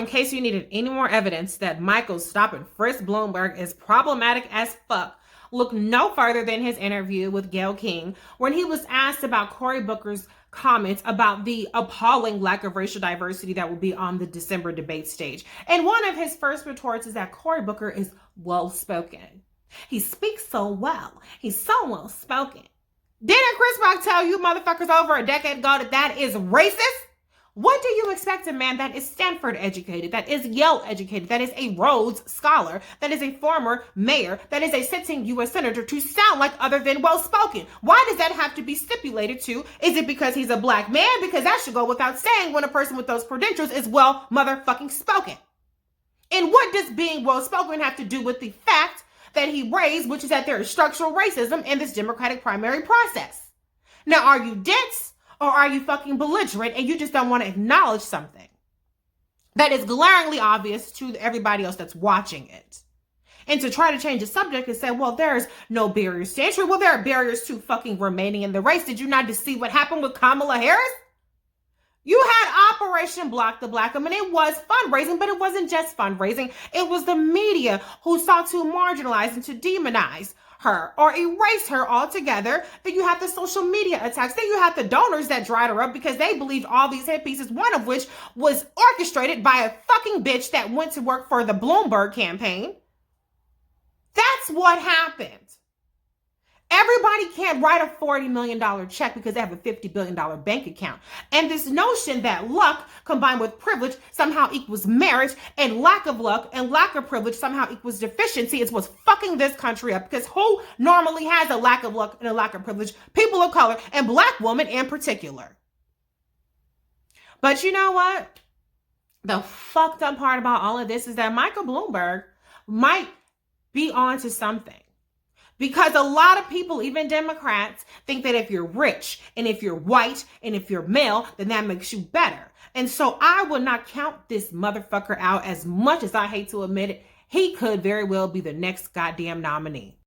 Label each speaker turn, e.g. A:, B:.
A: In case you needed any more evidence that Michael's stop and frisk Bloomberg is problematic as fuck, look no further than his interview with Gayle King when he was asked about Cory Booker's comments about the appalling lack of racial diversity that will be on the December debate stage. And one of his first retorts is that Cory Booker is well-spoken. He speaks so well. He's so well-spoken. Didn't Chris Rock tell you motherfuckers over a decade ago that that is racist? What do you expect a man that is Stanford educated, that is Yale educated, that is a Rhodes scholar, that is a former mayor, that is a sitting U.S. senator to sound like other than well-spoken? Why does that have to be stipulated to? Is it because he's a black man? Because that should go without saying when a person with those credentials is well motherfucking spoken. And what does being well-spoken have to do with the fact that he raised, which is that there is structural racism in this Democratic primary process? Now, are you dense? Or are you fucking belligerent and you just don't want to acknowledge something that is glaringly obvious to everybody else that's watching it? And to try to change the subject and say, well, there's no barriers to entry. Well, there are barriers to fucking remaining in the race. Did you not just see what happened with Kamala Harris? You had Operation Block the Black Woman. It was fundraising, but it wasn't just fundraising. It was the media who sought to marginalize and to demonize her or erase her altogether. Then you have the social media attacks. Then you have the donors that dried her up because they believed all these hit pieces, one of which was orchestrated by a fucking bitch that went to work for the Bloomberg campaign. That's what happened. Everybody can't write a $40 million check because they have a $50 billion bank account. And this notion that luck combined with privilege somehow equals merit, and lack of luck and lack of privilege somehow equals deficiency is what's fucking this country up. Because who normally has a lack of luck and a lack of privilege? People of color, and black women in particular. But you know what? The fucked up part about all of this is that Michael Bloomberg might be on to something. Because a lot of people, even Democrats, think that if you're rich and if you're white and if you're male, then that makes you better. And so I will not count this motherfucker out, as much as I hate to admit it. He could very well be the next goddamn nominee.